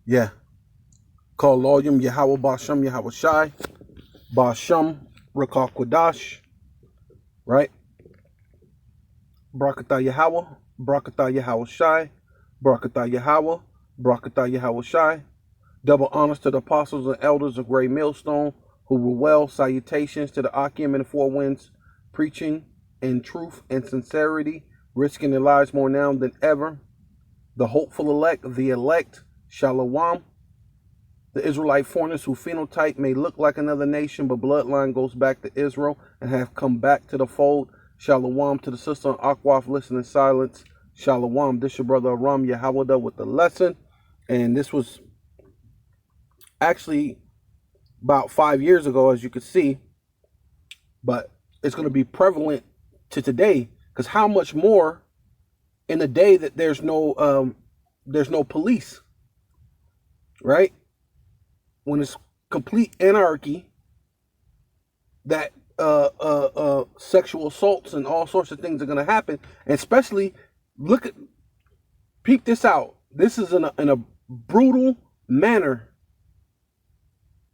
Yeah. Call Loyum Yahweh Basham Yahweh Shai. Basham Rakakwadash. Right? Brakatah Yahweh. Brakatah Yahweh Shai. Brakatah Yahweh. Brakatah Yahweh Shai. Double honors to the apostles and elders of Great Millstone who were well. Salutations to the Akim and the Four Winds, preaching in truth and sincerity, risking their lives more now than ever. The hopeful elect, the elect, Shalom. The Israelite foreigners whose phenotype may look like another nation, but bloodline goes back to Israel and have come back to the fold. Shalom to the sister on Akwaf, listen in silence. Shalom. This your brother Aram Yahawada with the lesson. And this was actually about 5 years ago, as you can see, but it's going to be prevalent to today, because how much more in a day that there's no police, right? When it's complete anarchy, that sexual assaults and all sorts of things are going to happen. And especially, peep this out. This is in a brutal manner,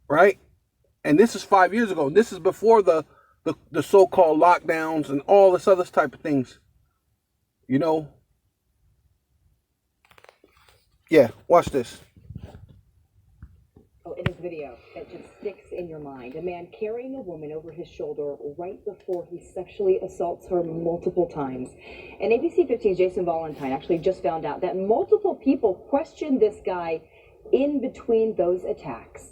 right? And this is 5 years ago. This is before the so-called lockdowns and all this other type of things. You know? Yeah, watch this. Oh, in this video that just sticks in your mind. A man carrying a woman over his shoulder right before he sexually assaults her multiple times. And ABC 15's Jason Valentine actually just found out that multiple people questioned this guy in between those attacks.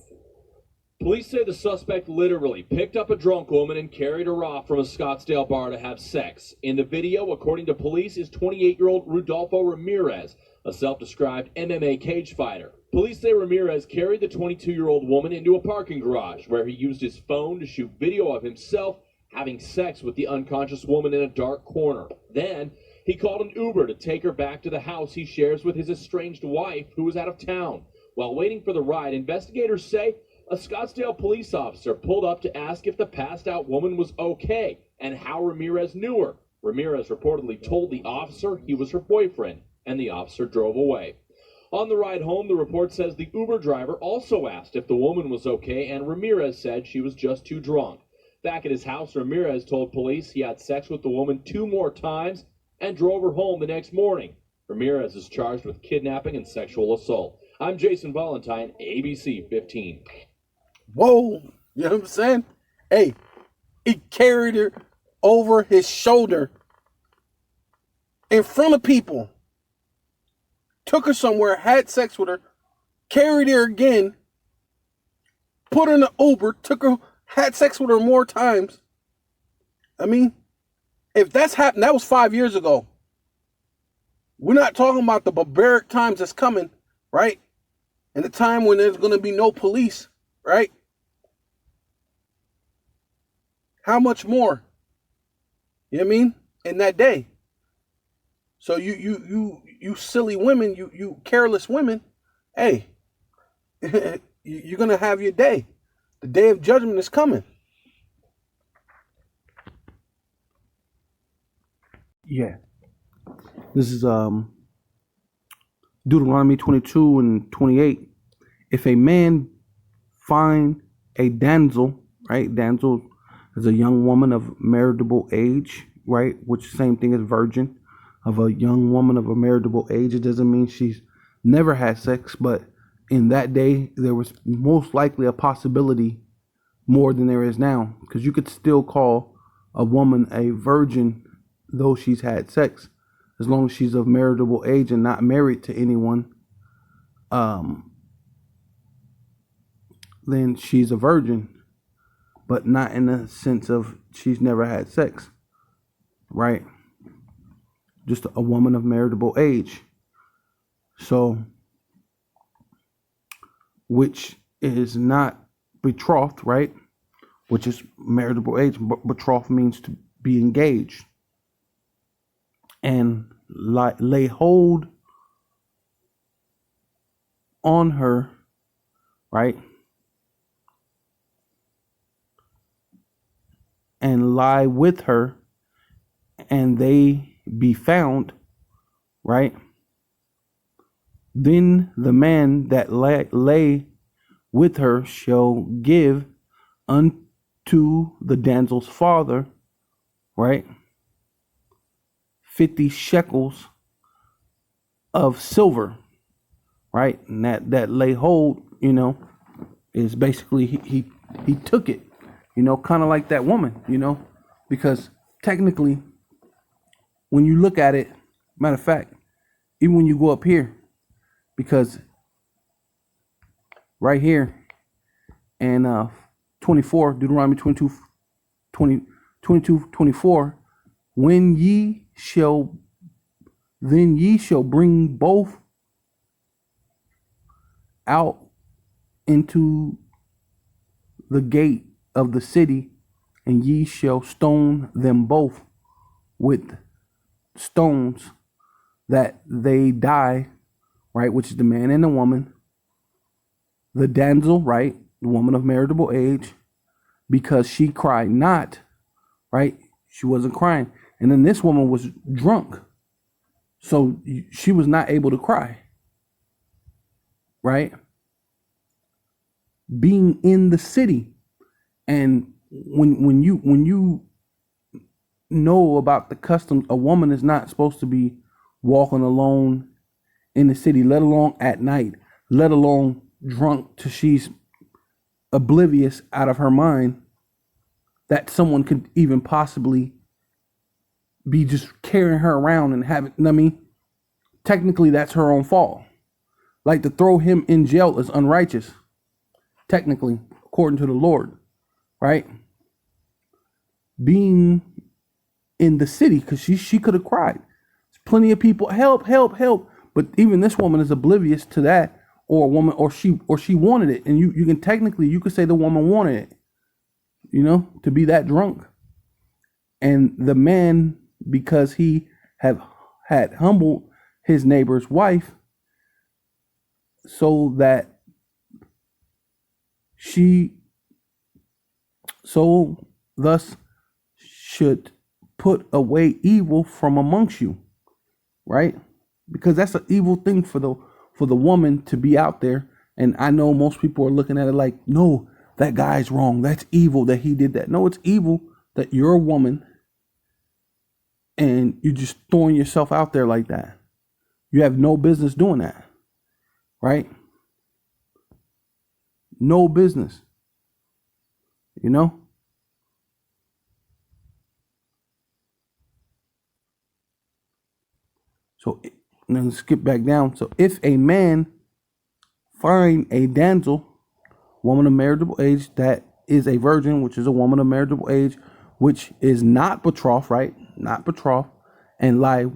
Police say the suspect literally picked up a drunk woman and carried her off from a Scottsdale bar to have sex. In the video, according to police, is 28-year-old Rudolfo Ramirez, a self-described MMA cage fighter. Police say Ramirez carried the 22-year-old woman into a parking garage where he used his phone to shoot video of himself having sex with the unconscious woman in a dark corner. Then, he called an Uber to take her back to the house he shares with his estranged wife, who was out of town. While waiting for the ride, investigators say a Scottsdale police officer pulled up to ask if the passed-out woman was okay and how Ramirez knew her. Ramirez reportedly told the officer he was her boyfriend, and the officer drove away. On the ride home, the report says the Uber driver also asked if the woman was okay, and Ramirez said she was just too drunk. Back at his house, Ramirez told police he had sex with the woman 2 more times and drove her home the next morning. Ramirez is charged with kidnapping and sexual assault. I'm Jason Valentine, ABC 15. Whoa, you know what I'm saying? Hey, he carried her over his shoulder in front of people, took her somewhere, had sex with her, carried her again, put her in an Uber, took her, had sex with her more times. I mean, if that's happened, that was 5 years ago. We're not talking about the barbaric times that's coming, right? And the time when there's going to be no police, right? How much more? You know what I mean? In that day. So you silly women, you careless women, hey, you're gonna have your day. The day of judgment is coming. Yeah. This is Deuteronomy 22 and 28. If a man find a damsel, right? Damsel is a young woman of marriageable age, right? Which same thing as virgin, of a young woman of a marriageable age. It doesn't mean she's never had sex, but in that day, there was most likely a possibility more than there is now, because you could still call a woman a virgin though she's had sex, as long as she's of marriageable age and not married to anyone. Then she's a virgin, but not in the sense of she's never had sex, right? Just a woman of marriageable age. So, which is not betrothed, right? Which is marriageable age. But betrothed means to be engaged and lay hold on her, right? And lie with her, and they be found, right? Then the man that lay with her shall give unto the damsel's father, right, 50 shekels of silver, right? And that lay hold, is basically he took it, kind of like that woman, because technically, when you look at it, matter of fact, even when you go up here, because right here and 24, Deuteronomy 24, when then ye shall bring both out into the gate of the city, and ye shall stone them both with stones, that they die, right, which is the man and the woman, the damsel, right, the woman of marriageable age, because she cried not, right, she wasn't crying. And then this woman was drunk, so she was not able to cry, right, being in the city. And when you know about the customs, a woman is not supposed to be walking alone in the city, let alone at night, let alone drunk till she's oblivious out of her mind that someone could even possibly be just carrying her around and having, technically that's her own fault. Like, to throw him in jail is unrighteous, technically, according to the Lord, right? Being in the city, because she could have cried. There's plenty of people, help, help, help. But even this woman is oblivious to that, or a woman, or she wanted it. And you can technically, you could say the woman wanted it, to be that drunk. And the man, because he had humbled his neighbor's wife, so that thus should put away evil from amongst you, right? Because that's an evil thing for the woman to be out there. And I know most people are looking at it like, no, that guy's wrong. That's evil that he did that. No, it's evil that you're a woman and you're just throwing yourself out there like that. You have no business doing that, right? No business, So now skip back down. So if a man find a damsel, woman of marriageable age, that is a virgin, which is a woman of marriageable age, which is not betrothed, right? Not betrothed, and lie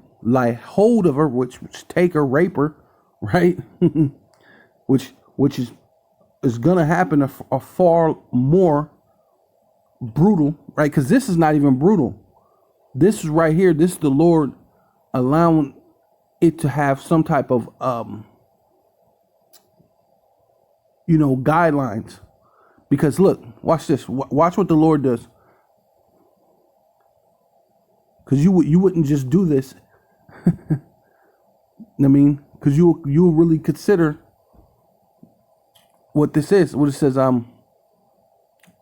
hold of her, which take her, rape her, right? which is gonna happen a far more brutal, right? Because this is not even brutal. This is right here. This is the Lord allowing it to have some type of guidelines. Because look, watch this. Watch what the Lord does. Because you wouldn't just do this. Because you really consider what this is. What it says,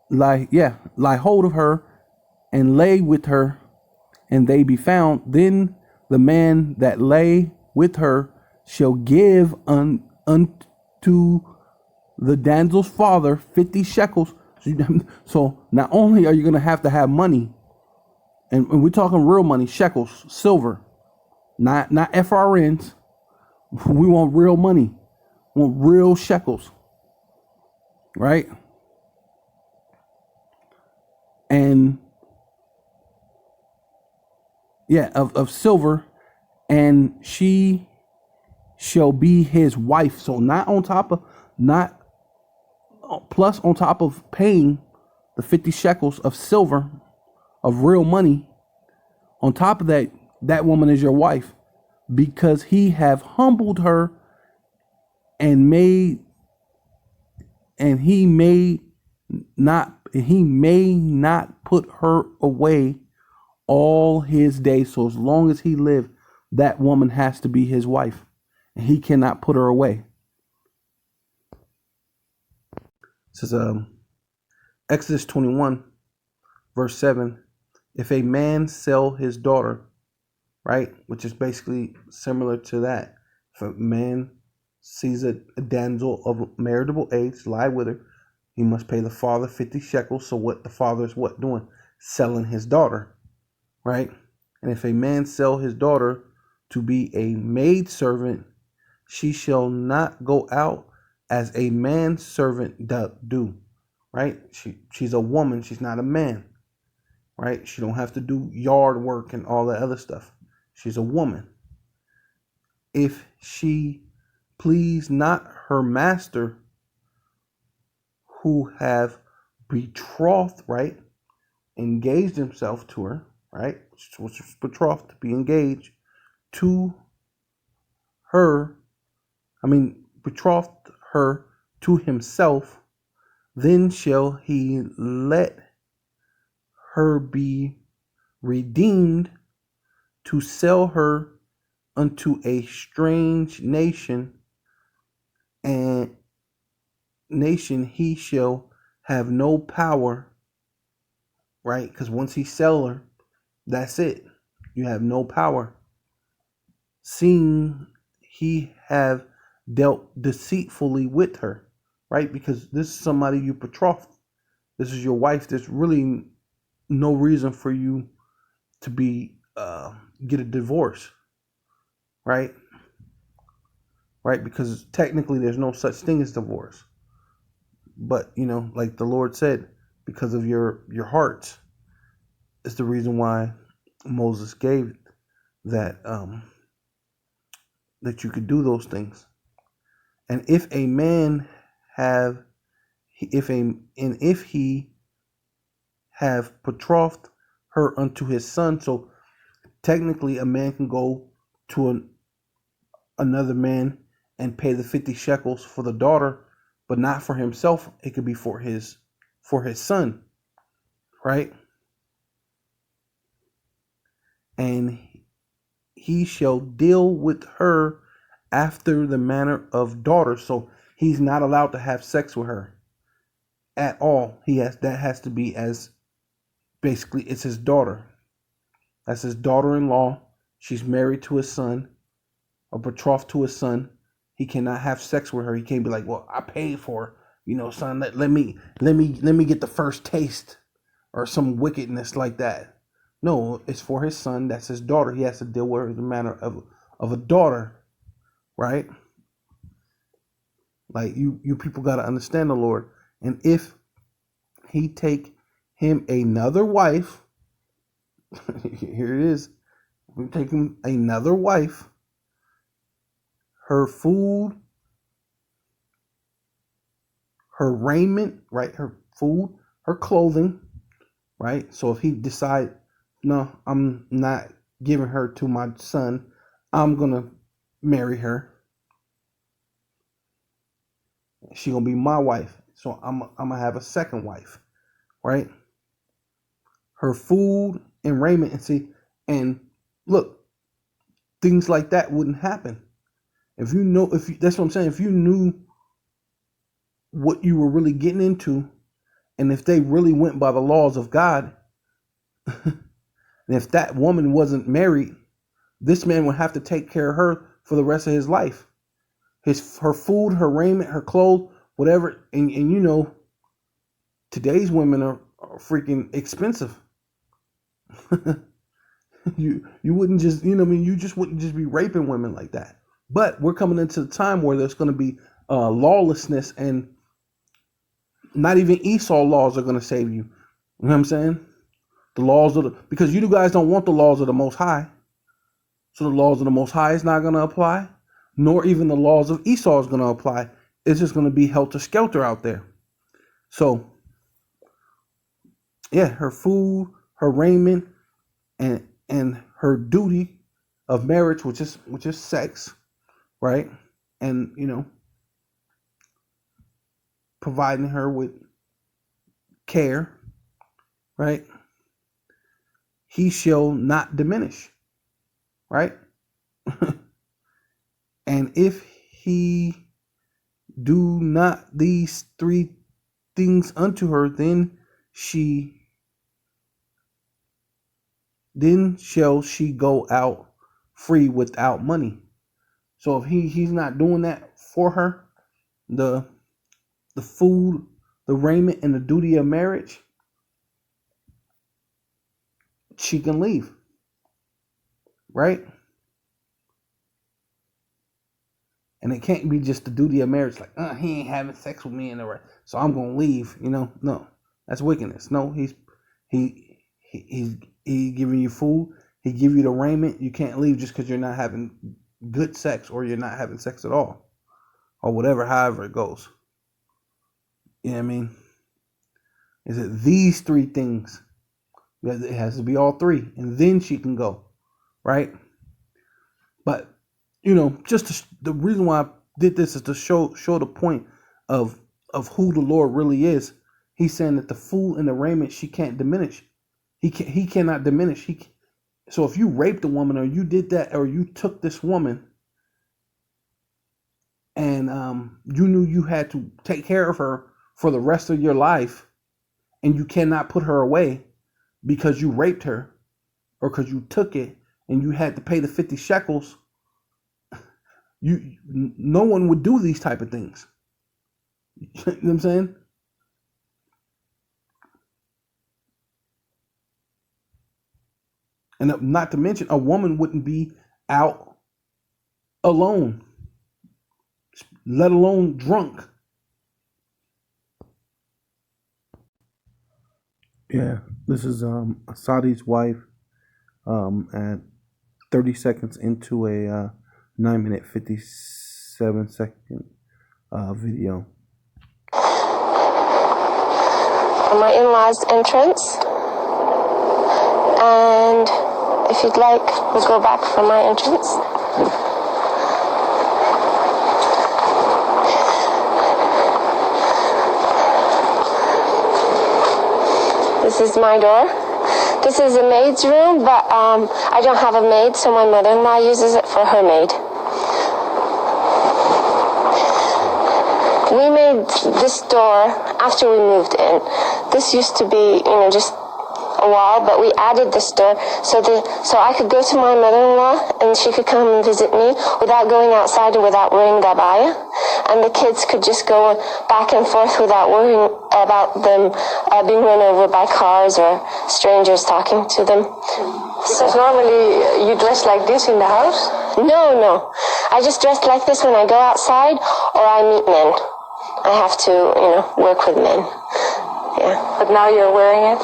lie hold of her and lay with her, and they be found. Then the man that lay with her shall give unto the damsel's father 50 shekels. So not only are you going to have money, and we're talking real money, shekels, silver, not FRNs. We want real money. We want real shekels, right? And of silver, and she shall be his wife. So not plus on top of paying the 50 shekels of silver, of real money, on top of that, that woman is your wife, because he have humbled her and he may not put her away all his days. So as long as he lived, that woman has to be his wife. and he cannot put her away. It says Exodus 21, verse 7. If a man sell his daughter, right, which is basically similar to that. If a man sees a damsel of marriageable age, lie with her, he must pay the father 50 shekels. So what the father is what doing? Selling his daughter, right? And if a man sell his daughter to be a maidservant, she shall not go out as a manservant do, right? She's a woman. She's not a man, right? She don't have to do yard work and all that other stuff. She's a woman. If she please not her master, who have betrothed, right, engaged himself to her, right, which was betrothed to be engaged to her, betrothed her to himself, then shall he let her be redeemed to sell her unto a strange nation, and nation he shall have no power, right? Because once he sell her, that's it. You have no power. Seeing he have dealt deceitfully with her, right? Because this is somebody you betrothed. This is your wife. There's really no reason for you to be get a divorce, right? Right? Because technically there's no such thing as divorce. But like the Lord said, because of your hearts is the reason why Moses gave that that you could do those things. And if a man have if he have betrothed her unto his son, so technically a man can go to another man and pay the 50 shekels for the daughter, but not for himself. It could be for his son, right? And he shall deal with her after the manner of daughters. So he's not allowed to have sex with her at all. That has to be as basically it's his daughter. That's his daughter-in-law. She's married to his son, or betrothed to his son. He cannot have sex with her. He can't be like, well, I paid for her, son. Let me get the first taste, or some wickedness like that. No, it's for his son. That's his daughter. He has to deal with her in the manner of a daughter, right? Like you people got to understand the Lord. And if he take him another wife, here it is. We take him another wife, her food, her raiment, right? Her food, her clothing, right? So if he decide, no, I'm not giving her to my son, I'm gonna marry her. She gonna be my wife. So I'm gonna have a second wife, right? Her food and raiment, and look, things like that wouldn't happen if that's what I'm saying. If you knew what you were really getting into, and if they really went by the laws of God, and if that woman wasn't married, this man would have to take care of her for the rest of his life. Her food, her raiment, her clothes, whatever. And today's women are freaking expensive. you wouldn't just, you just wouldn't just be raping women like that. But we're coming into the time where there's going to be lawlessness, and not even Esau laws are going to save you. You know what I'm saying? The laws because you guys don't want the laws of the Most High. So the laws of the Most High is not going to apply, nor even the laws of Esau is going to apply. It's just going to be helter-skelter out there. So, yeah, her food, her raiment, and her duty of marriage, which is sex, right? And providing her with care, right? He shall not diminish, right? And if he do not these three things unto her, then shall she go out free without money. So if he's not doing that for her, the food, the raiment, and the duty of marriage, she can leave. Right? And it can't be just the duty of marriage, like, he ain't having sex with me, so I'm gonna leave. No, that's wickedness. No, he's giving you food. He give you the raiment. You can't leave just because you're not having good sex, or you're not having sex at all, or whatever. However it goes. You know what I mean? Is it these three things? It has to be all three, and then she can go, right? But just the reason why I did this is to show the point of who the Lord really is. He's saying that the food and the raiment she can't diminish. He cannot diminish. So if you raped a woman, or you did that, or you took this woman, and you knew you had to take care of her for the rest of your life, and you cannot put her away because you raped her, or because you took it and you had to pay the 50 shekels. No one would do these type of things. You know what I'm saying? And not to mention, a woman wouldn't be out alone, let alone drunk. Yeah, this is Asadi's wife at 30 seconds into a 9-minute 57-second video. My in-laws' entrance, and if you'd like, we'll go back from my entrance. This is my door. This is a maid's room, but I don't have a maid, so my mother-in-law uses it for her maid. We made this door after we moved in. This used to be, just a wall, but we added this door so I could go to my mother-in-law and she could come and visit me without going outside and without wearing the abaya. And the kids could just go back and forth without worrying about them being run over by cars or strangers talking to them. Because normally you dress like this in the house? No. I just dress like this when I go outside or I meet men. I have to, work with men. Yeah. But now you're wearing it?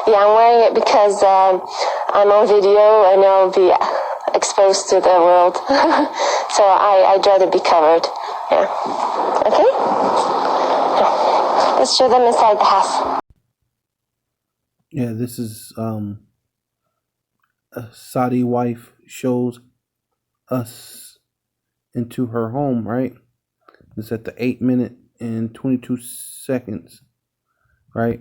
Yeah, I'm wearing it because I'm on video and I'll be exposed to the world. So I'd rather be covered. Yeah. Okay? Let's show them inside the house. Yeah, this is a Saudi wife shows us into her home, right? It's at the 8-minute and 22 seconds, right?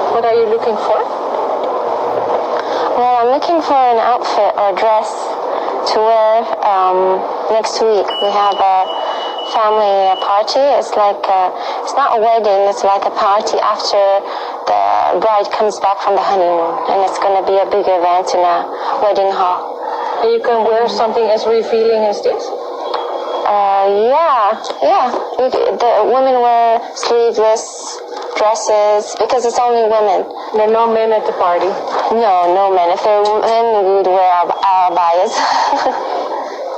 What are you looking for? Well, I'm looking for an outfit or dress to wear next week. We have a family party. It's like it's not a wedding. It's like a party after the bride comes back from the honeymoon, and it's going to be a big event in a wedding hall. And you can wear something as revealing as this? Yeah. The women wear sleeveless dresses because it's only women. There are no men at the party? No men. If they're men, we would wear our abayas.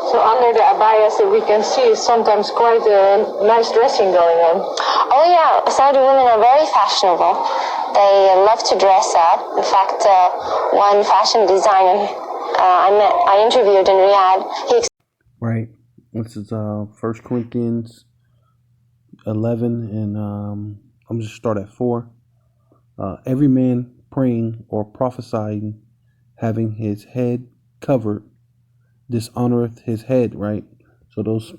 So under the abayas that we can see is sometimes quite a nice dressing going on. Oh yeah, Saudi women are very fashionable. They love to dress up. In fact, one fashion designer I interviewed in Riyadh, Right. This is 1 Corinthians 11, and I'm just start at 4. Every man praying or prophesying, having his head covered, dishonoreth his head, right? So those,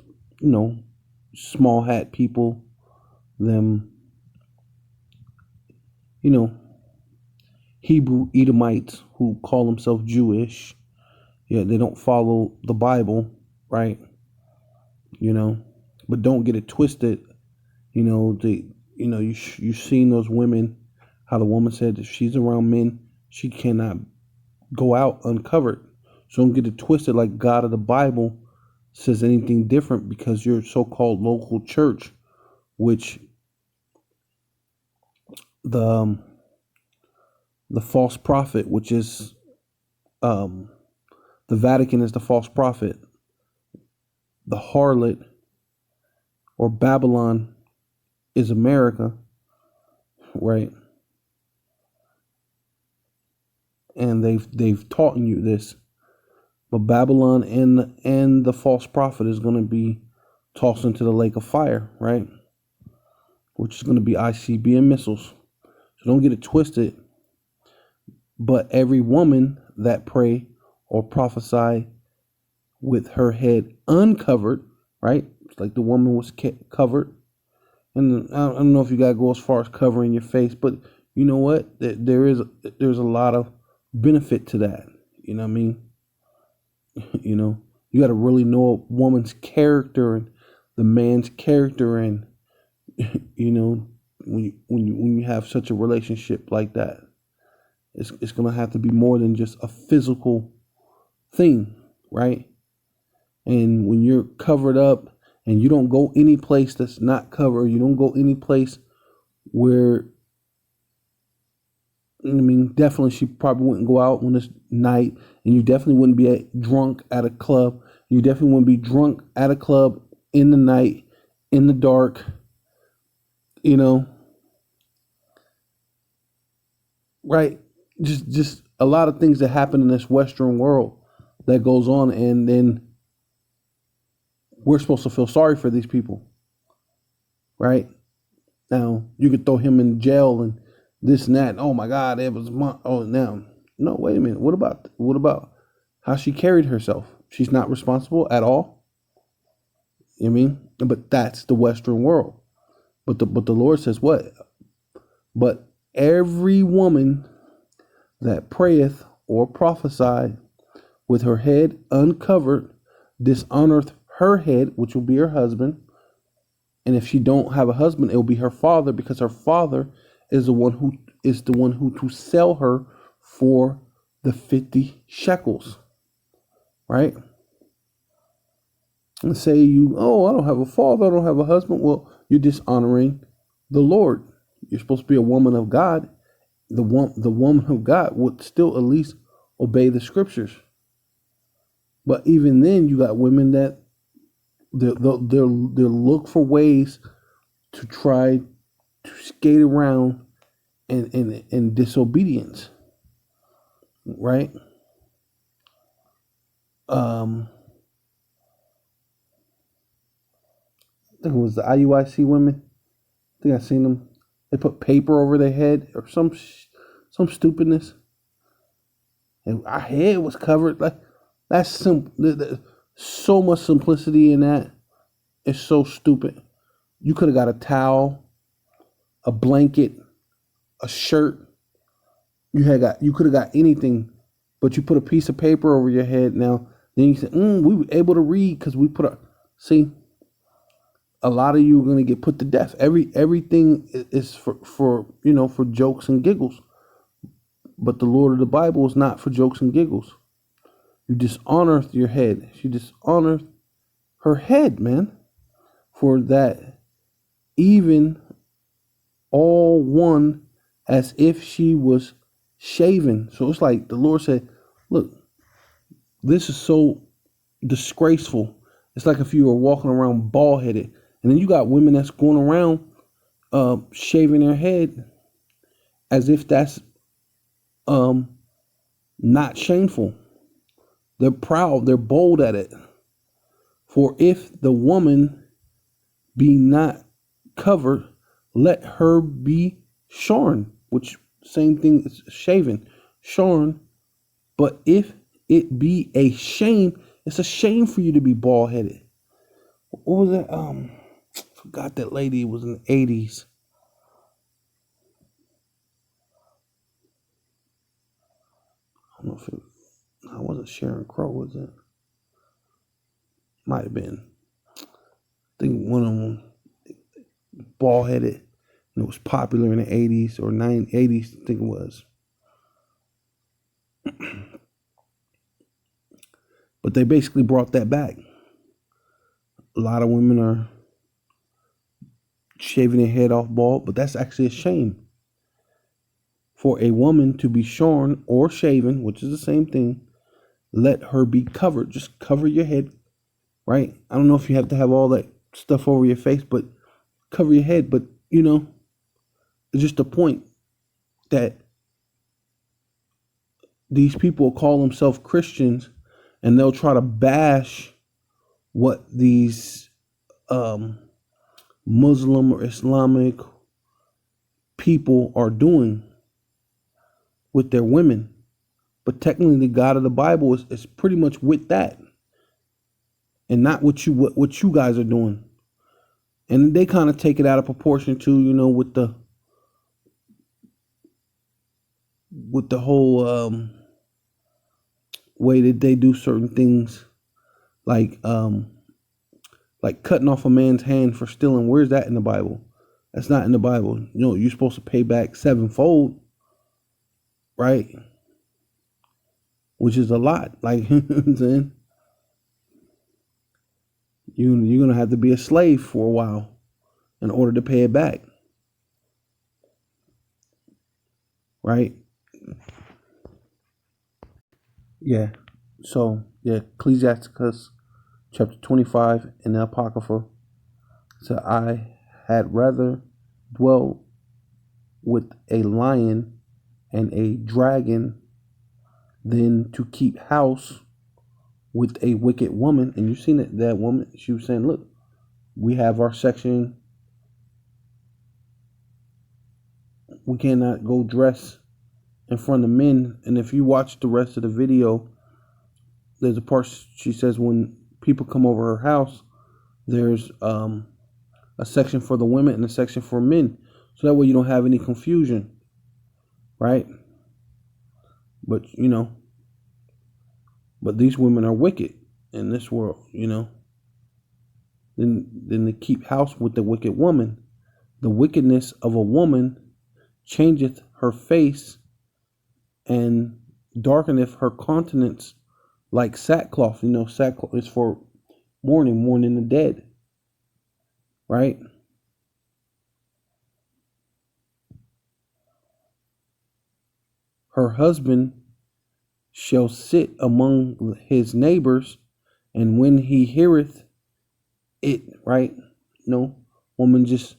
small hat people, them, you know, Hebrew Edomites who call themselves Jewish, yeah, they don't follow the Bible, right? But don't get it twisted. You've seen those women, how the woman said if she's around men, she cannot go out uncovered. So don't get it twisted like God of the Bible says anything different because your so-called local church, which the false prophet, which is the Vatican is the false prophet, the harlot or Babylon is America, right? And they've taught you this, but Babylon and the false prophet is going to be tossed into the lake of fire, right? Which is going to be ICBM missiles. So don't get it twisted. But every woman that pray or prophesy with her head uncovered, right? It's like the woman was covered. And I don't know if you got to go as far as covering your face, but you know what? There's a lot of benefit to that. You know what I mean? You got to really know a woman's character and the man's character, and when you have such a relationship like that, it's gonna have to be more than just a physical thing, right? And when you're covered up and you don't go any place that's not covered, you don't go any place where, definitely she probably wouldn't go out when it's night, and you definitely wouldn't be drunk at a club. You definitely wouldn't be drunk at a club in the night, in the dark, right? Just a lot of things that happen in this Western world that goes on, and then we're supposed to feel sorry for these people, right? Now you could throw him in jail and this and that. Oh my God, it was now. No, wait a minute. What about how she carried herself? She's not responsible at all. But that's the Western world. But the Lord says what? But every woman that prayeth or prophesied with her head uncovered dishonoreth her head, which will be her husband. And if she don't have a husband, it will be her father, because her father is the one who to sell her for the 50 shekels, right? And say I don't have a father, I don't have a husband. Well, you're dishonoring the Lord. You're supposed to be a woman of God. The woman of God would still at least obey the scriptures. But even then, you got women that they'll look for ways to try to skate around in disobedience, right? I think it was the IUIC women. I think I seen them. They put paper over their head or some stupidness, and our head was covered. Like, that's so much simplicity in that. It's so stupid. You could have got a towel, a blanket, a shirt. You could have got anything, but you put a piece of paper over your head. Now then you say, we were able to read because we put see. A lot of you are going to get put to death. Everything is for jokes and giggles. But the Lord of the Bible is not for jokes and giggles. You dishonor your head. She dishonored her head, man. For that, even all one as if she was shaven. So it's like the Lord said, look, this is so disgraceful. It's like if you were walking around bald headed. And then you got women that's going around shaving their head as if that's not shameful. They're proud. They're bold at it. For if the woman be not covered, let her be shorn, which Same thing as shaven, shorn. But if it be a shame, it's a shame for you to be bald headed. What was that? Forgot that lady. It was in the 80s. I don't know if it. I wasn't Sharon Crow, was it? Might have been. I think one of them bald headed, and it was popular in the 80s or 80s. I think it was. But they basically brought that back. A lot of women are shaving their head off bald, but that's actually a shame. For a woman to be shorn or shaven, which is the same thing, let her be covered. Just cover your head, right? I don't know if you have to have all that stuff over your face, but cover your head. But, it's just a point that these people call themselves Christians, and they'll try to bash what these Muslim or Islamic people are doing with their women. But technically the God of the Bible is pretty much with that, and not what you guys are doing. And they kind of take it out of proportion too, with the whole way that they do certain things, like cutting off a man's hand for stealing. Where's that in the Bible? That's not in the Bible. You're supposed to pay back sevenfold, right? Which is a lot. Like, you know what I'm saying? You're going to have to be a slave for a while in order to pay it back. Right? Yeah. So, Ecclesiasticus chapter 25 in the Apocrypha. So, I had rather dwell with a lion and a dragon than to keep house with a wicked woman. And you've seen it, that woman, she was saying, look, we have our section. We cannot go dress in front of men. And if you watch the rest of the video, there's a part she says when people come over her house, there's a section for the women and a section for men. So that way you don't have any confusion. Right? But, but these women are wicked in this world, Then to keep house with the wicked woman. The wickedness of a woman changeth her face, and darkeneth her countenance like sackcloth. Sackcloth is for mourning the dead. Right? Her husband shall sit among his neighbors, and when he heareth it, right? Woman just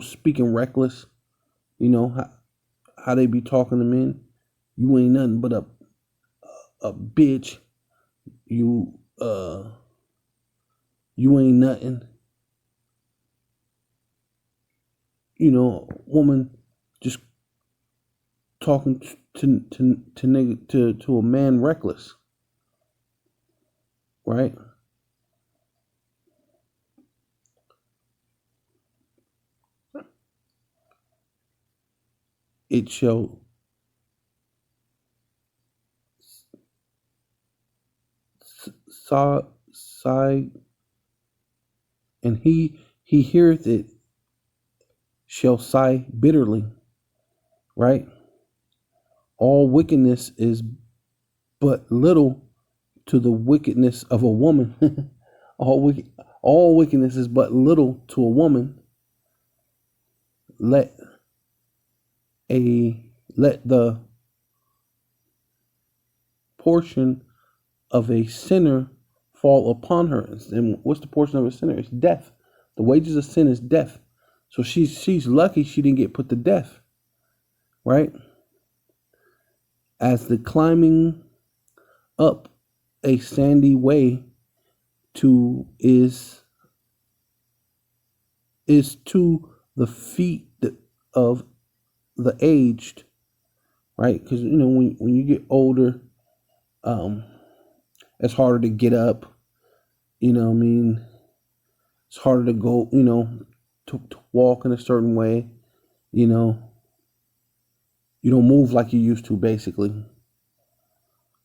speaking reckless, how they be talking to men. You ain't nothing but a bitch. You ain't nothing. Woman just talking to a man reckless, right? It shall sigh, and he heareth it shall sigh bitterly, right? All wickedness is but little to the wickedness of a woman. all wickedness is but little to a woman. Let the portion of a sinner fall upon her. And what's the portion of a sinner? It's death. The wages of sin is death. So she's lucky she didn't get put to death, right? As the climbing up a sandy way is to the feet of the aged, right? Because when you get older, it's harder to get up. You know what I mean? It's harder to go. To walk in a certain way. You know, you don't move like you used to, basically.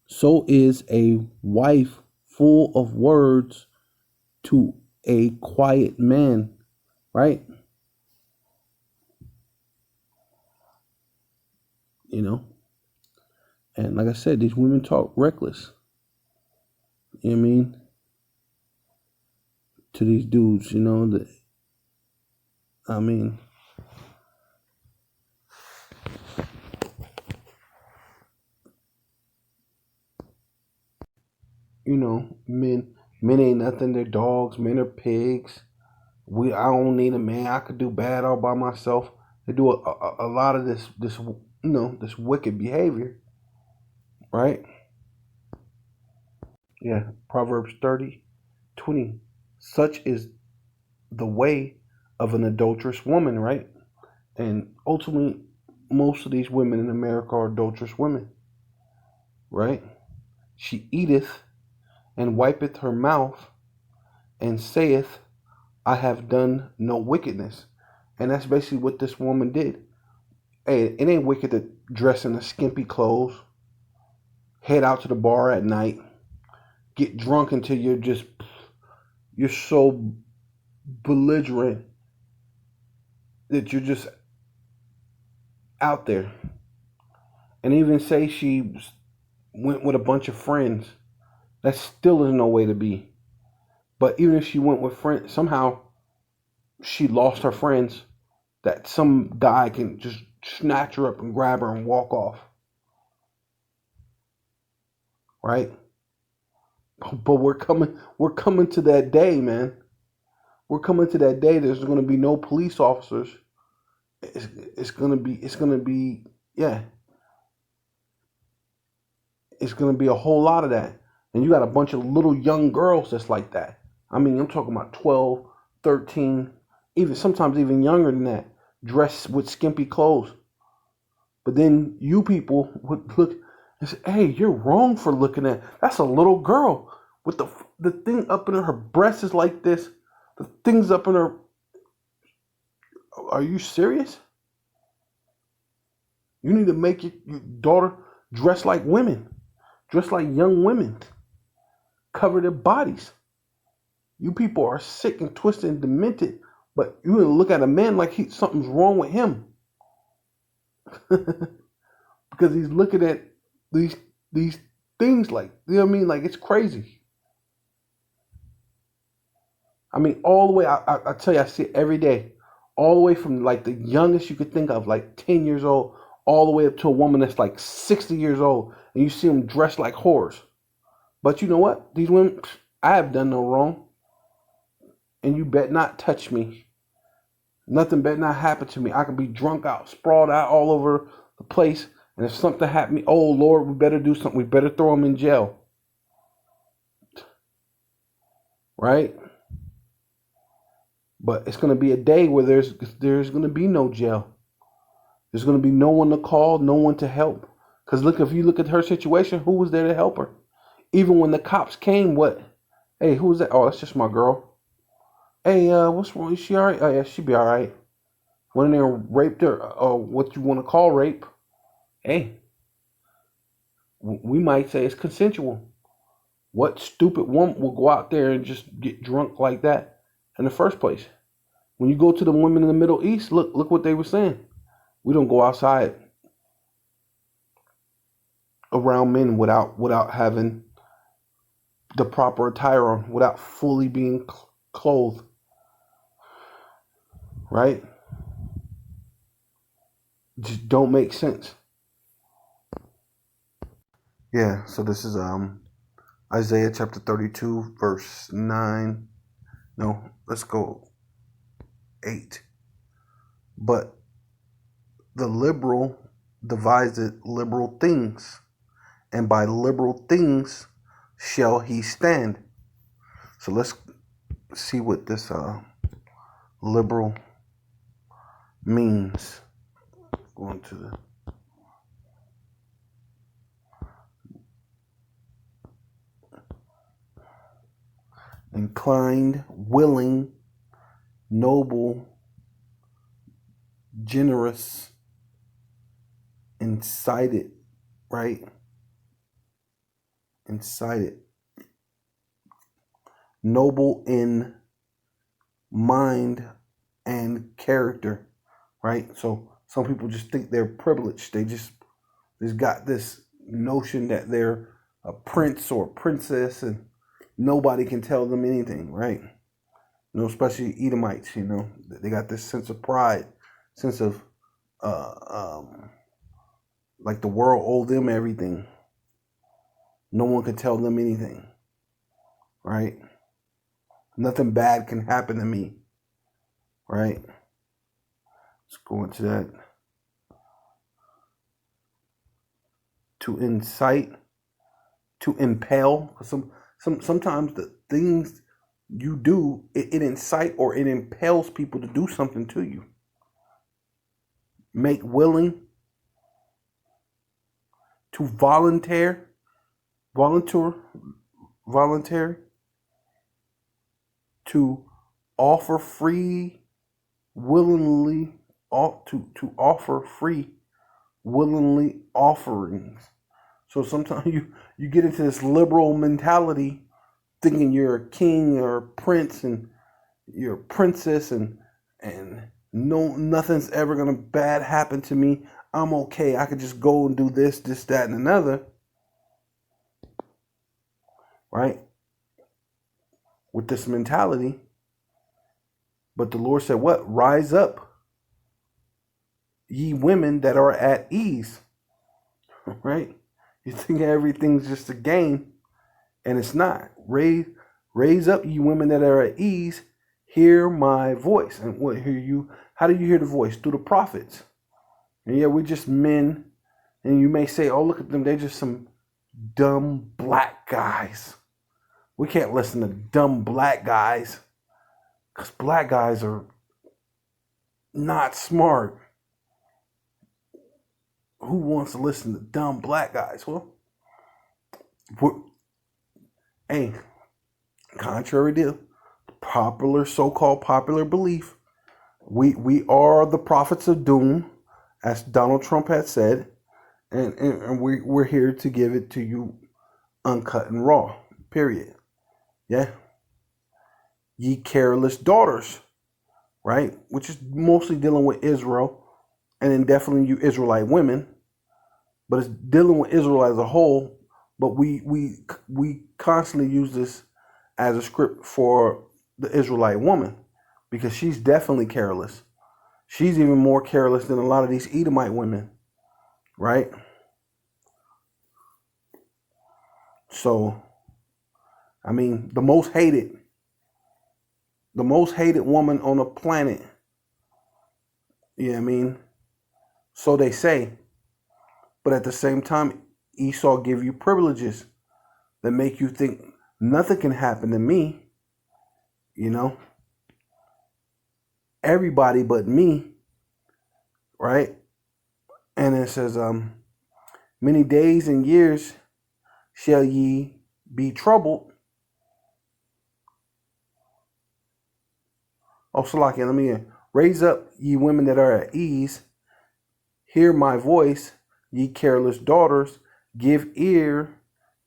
So is a wife full of words to a quiet man, right? You know, and like I said, these women talk reckless. You know what I mean? To these dudes, that I mean, men ain't nothing. They're dogs. Men are pigs. I don't need a man. I could do bad all by myself. They do a lot of this wicked behavior, right? Yeah. Proverbs 30:20. Such is the way of an adulterous woman, right? And ultimately, most of these women in America are adulterous women, right? She eateth and wipeth her mouth and saith, I have done no wickedness. And that's basically what this woman did. Hey, it ain't wicked to dress in a skimpy clothes, head out to the bar at night, get drunk until you're so belligerent that you're just out there. And even say she went with a bunch of friends. That still is no way to be. But even if she went with friends, somehow she lost her friends, that some guy can just snatch her up and grab her and walk off. Right? But we're coming to that day, man. We're coming to that day. There's going to be no police officers. It's going to be, yeah. It's going to be a whole lot of that. And you got a bunch of little young girls that's like that. I mean, I'm talking about 12, 13, sometimes even younger than that, dressed with skimpy clothes. But then you people would look and say, hey, you're wrong for looking at, that's a little girl with the thing up in her breast is like this. The thing's up in her. Are you serious? You need to make your daughter dress like women, dress like young women, cover their bodies. You people are sick and twisted and demented, but you gonna look at a man like something's wrong with him because he's looking at these things like, you know what I mean? Like, it's crazy. I mean, all the way. I tell you, I see it every day, all the way from like the youngest you could think of, like 10 years old, all the way up to a woman that's like 60 years old, and you see them dressed like whores. But you know what? These women, I have done no wrong, and you bet not touch me. Nothing better not happen to me. I could be drunk out, sprawled out all over the place, and if something happened to me, oh Lord, we better do something. We better throw them in jail. Right? But it's going to be a day where there's going to be no jail. There's going to be no one to call, no one to help. Because look, if you look at her situation, who was there to help her? Even when the cops came, what? Hey, who was that? Oh, that's just my girl. Hey, what's wrong? Is she all right? Oh, yeah, she be all right. Went in there and raped her, or what you want to call rape. Hey, we might say it's consensual. What stupid woman will go out there and just get drunk like that in the first place? When you go to the women in the Middle East, look what they were saying. We don't go outside around men without having the proper attire on, without fully being clothed. Right? Just don't make sense. Yeah, so this is Isaiah chapter 32, verse 9. No, let's go 8. But the liberal deviseth liberal things, and by liberal things shall he stand. So let's see what this liberal means. going to the inclined, willing, noble, generous, incited, right? Incited. Noble in mind and character, right? So some people just think they're privileged. They just got this notion that they're a prince or a princess and nobody can tell them anything, right? You know, especially Edomites, you know, they got this sense of pride, sense of like the world owed them everything. No one can tell them anything, right? Nothing bad can happen to me, right? Let's go into that. To incite, to impel. Sometimes the things you do, it incite or it impels people to do something to you. Make willing, to voluntary, to offer free, willingly, to offer free, willingly offerings. So sometimes you get into this liberal mentality thinking you're a king or a prince and you're a princess and nothing's ever gonna bad happen to me. I'm okay. I could just go and do this, that, and another. Right? With this mentality. But the Lord said, what? Rise up, ye women that are at ease. Right? You think everything's just a game, and it's not. Raise up, ye women that are at ease. Hear my voice. And what hear you? How do you hear the voice? Through the prophets. And yeah, we're just men. And you may say, oh, look at them. They're just some dumb black guys. We can't listen to dumb black guys. Because black guys are not smart. Who wants to listen to dumb black guys? Well, hey, contrary to popular, so-called popular belief, we are the prophets of doom, as Donald Trump had said, and we're here to give it to you uncut and raw, period. Yeah. Ye careless daughters, right? Which is mostly dealing with Israel, and then definitely you Israelite women, but it's dealing with Israel as a whole. But we constantly use this as a script for the Israelite woman, because she's definitely careless. She's even more careless than a lot of these Edomite women, right? So, I mean, the most hated woman on the planet. You know what I mean? So they say. But at the same time, Esau give you privileges that make you think nothing can happen to me. You know? Everybody but me. Right? And it says, many days and years shall ye be troubled. Oh, Salakia, let me in. Raise up, ye women that are at ease. Hear my voice, ye careless daughters. Give ear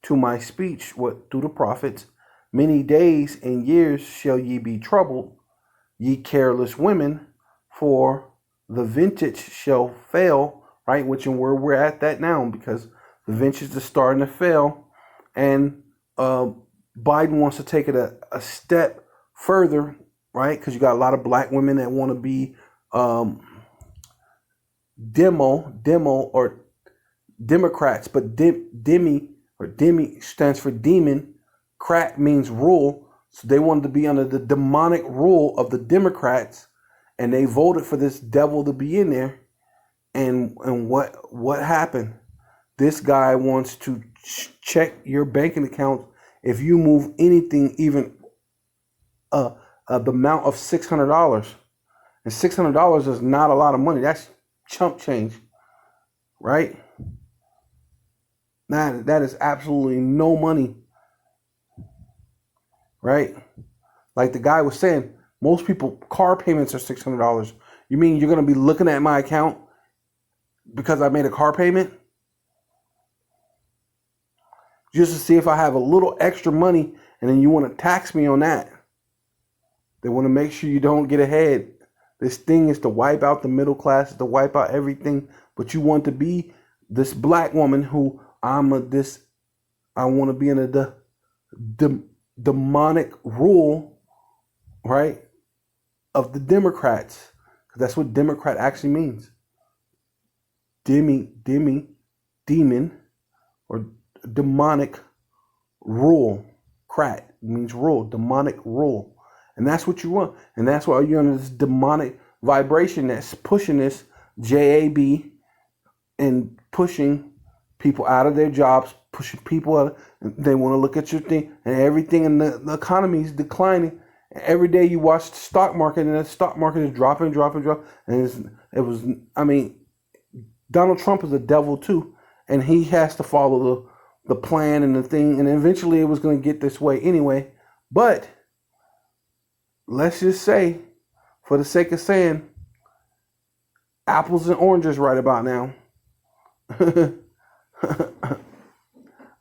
to my speech, what through the prophets. Many days and years shall ye be troubled, ye careless women, for the vintage shall fail, right? Which and where we're at that now, because the vintage is starting to fail. And Biden wants to take it a step further, right? Because you got a lot of black women that want to be demo or Democrats, but demi stands for demon. Crat means rule. So they wanted to be under the demonic rule of the Democrats, and they voted for this devil to be in there. And what happened? This guy wants to check your banking account if you move anything, even the amount of $600. And $600 is not a lot of money. That's chump change, right? That is absolutely no money, right? Like the guy was saying, most people, car payments are $600. You mean you're going to be looking at my account because I made a car payment? Just to see if I have a little extra money, and then you want to tax me on that. They want to make sure you don't get ahead. This thing is to wipe out the middle class, to wipe out everything. But you want to be this black woman who I want to be in a demonic rule, right, of the Democrats. Because that's what Democrat actually means. Demon, or demonic rule. Crat means rule, demonic rule. And that's what you want. And that's why you're under this demonic vibration that's pushing this JAB and pushing people out of their jobs, pushing people out. They want to look at your thing, and everything in the economy is declining. Every day you watch the stock market, and the stock market is dropping. And I mean, Donald Trump is a devil too, and he has to follow the plan and the thing, and eventually it was going to get this way anyway. But let's just say, for the sake of saying, apples and oranges right about now.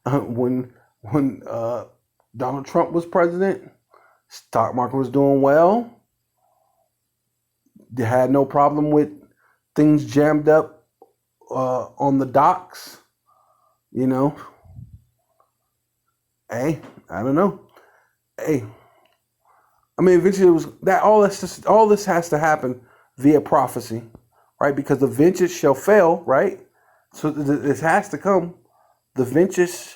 when Donald Trump was president, stock market was doing well. They had no problem with things jammed up on the docks. You know, hey, I don't know. Hey, I mean, eventually it was that all this has to happen via prophecy, right? Because the vengeance shall fail, right? So this has to come. The vengeance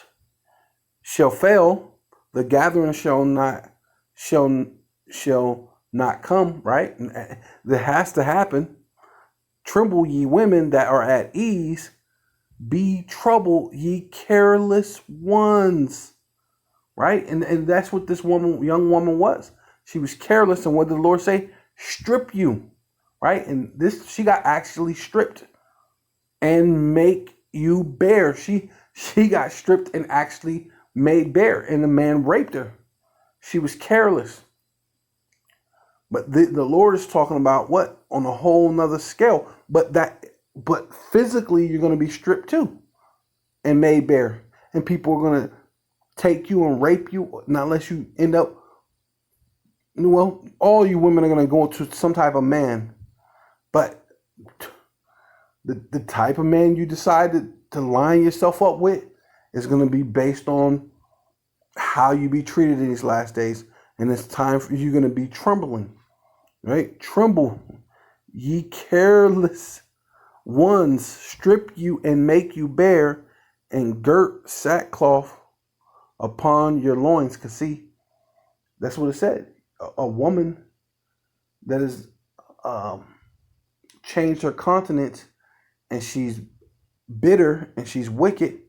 shall fail. The gathering shall not come, right? That has to happen. Tremble, ye women that are at ease. Be troubled, ye careless ones, right? And that's what this young woman was. She was careless, and what did the Lord say? Strip you, right? And she got actually stripped and make you bare. She got stripped and actually made bare, and the man raped her. She was careless. But the Lord is talking about what? On a whole nother scale. But physically you're going to be stripped too and made bare. And people are going to take you and rape you, not unless you end up, well, all you women are going to go into some type of man. But the type of man you decide to line yourself up with is going to be based on how you be treated in these last days. And it's time for you going to be trembling, right? Tremble, ye careless ones, strip you and make you bare, and girt sackcloth upon your loins. Because see, that's what it said. A woman that is changed her countenance, and she's bitter and she's wicked,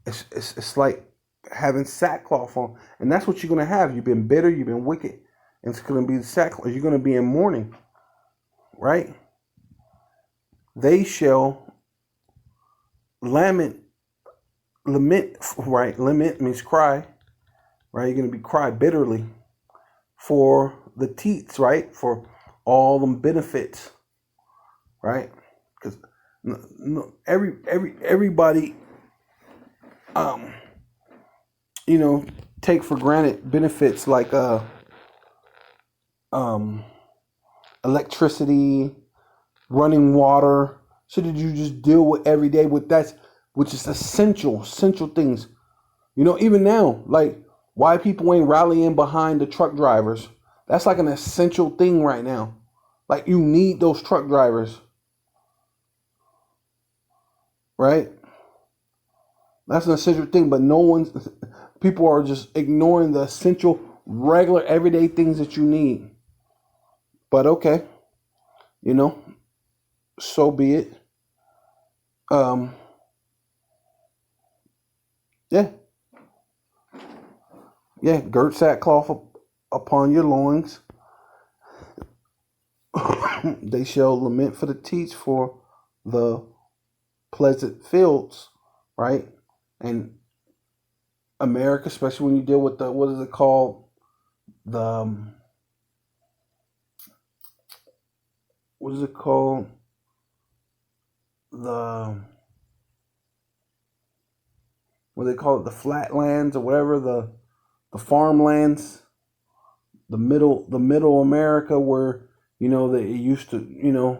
it's like having sackcloth on. And that's what you're going to have. You've been bitter, you've been wicked, and it's going to be the sackcloth. You're going to be in mourning, right? They shall lament, right? Lament means cry, right? You're going to be cry bitterly for the teats, right? For all them benefits, right? Because everybody, take for granted benefits like electricity, running water. So did you just deal with every day with that, which is essential things. Even now, like why people ain't rallying behind the truck drivers. That's like an essential thing right now. Like you need those truck drivers. Right? That's an essential thing, but people are just ignoring the essential, regular, everyday things that you need. But okay, so be it. Girt sackcloth upon your loins. They shall lament for the teats, for the Pleasant Fields, right? And America, especially when you deal with the, what is it called? The, what is it called? What they call it? The flatlands or whatever, the farmlands, the middle America where, they used to,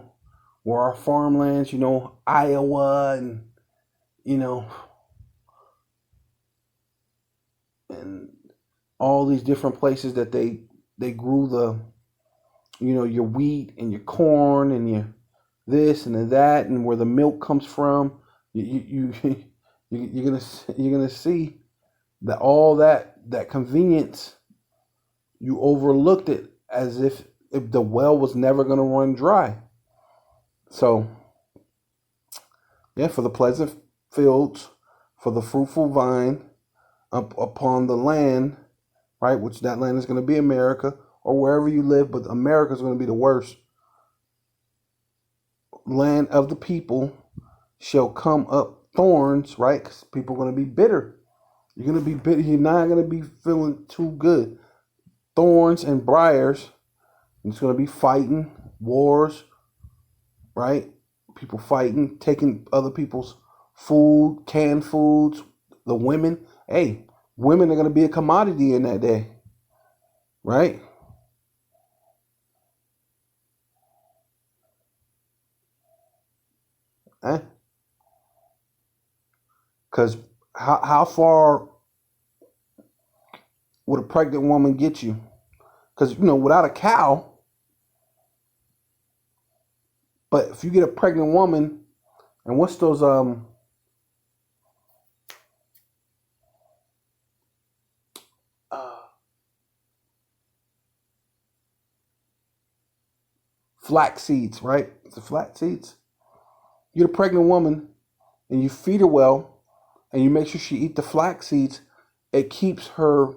where our farmlands, Iowa and, and all these different places that they grew your wheat and your corn and your this and that, and where the milk comes from. You're gonna see that all that convenience, you overlooked it as if the well was never gonna run dry. So yeah, for the pleasant fields, for the fruitful vine up upon the land, right, which that land is going to be America or wherever you live, but America is going to be the worst. Land of the people shall come up thorns, right? Because people are going to be bitter. You're going to be bitter. You're not going to be feeling too good. Thorns and briars. It's going to be fighting, wars, right? People fighting, taking other people's food, canned foods, the women. Hey, women are going to be a commodity in that day, right? Because how far would a pregnant woman get you? Because, without a cow, but if you get a pregnant woman, and what's those, flax seeds, right? It's the flax seeds. You get a pregnant woman and you feed her well and you make sure she eat the flax seeds, it keeps her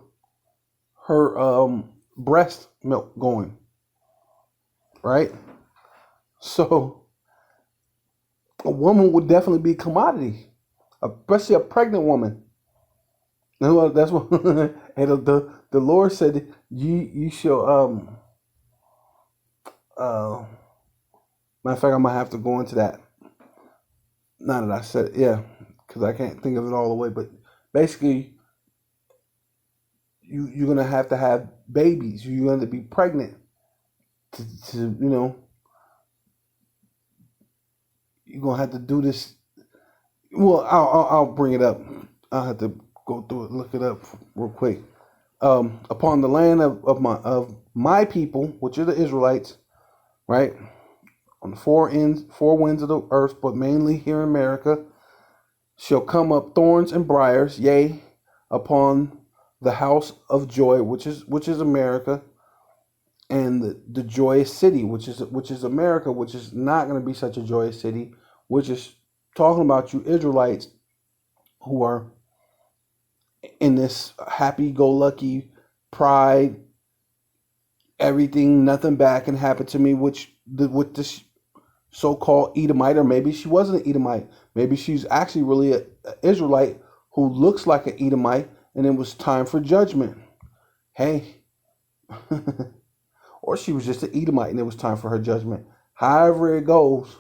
breast milk going, right? So a woman would definitely be a commodity, especially a pregnant woman. That's what and the Lord said you shall matter of fact, I might have to go into that. Now that I said it, yeah, because I can't think of it all the way. But basically, you're gonna have to have babies. You're going to be pregnant to you're gonna have to do this. Well, I'll bring it up. I'll have to go through it, look it up real quick. Upon the land of my people, which are the Israelites, right? On the four winds of the earth, but mainly here in America, shall come up thorns and briars, yea, upon the house of joy, which is America, and the joyous city, which is America, which is not going to be such a joyous city, which is talking about you Israelites who are in this happy-go-lucky pride, everything, nothing bad can happen to me, with this so-called Edomite, or maybe she wasn't an Edomite. Maybe she's actually really an Israelite who looks like an Edomite, and it was time for judgment. Hey, or she was just an Edomite, and it was time for her judgment. However it goes,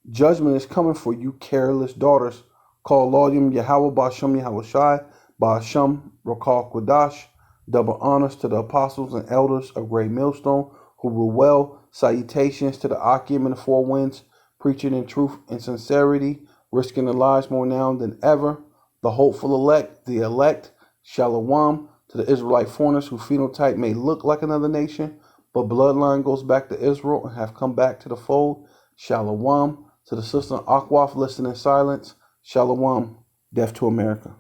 judgment is coming for you careless daughters. Call Laudium Yahweh Ba'Shem Yahweh Shai Ba'Shem Rokal Quadash. Double honors to the apostles and elders of Great Millstone who rule well. Salutations to the Akim and the Four Winds, preaching in truth and sincerity, risking their lives more now than ever. The hopeful elect, the elect, Shalom to the Israelite foreigners whose phenotype may look like another nation, but bloodline goes back to Israel and have come back to the fold. Shalom to the sister Akwaf, listening in silence. Shalom, death to America.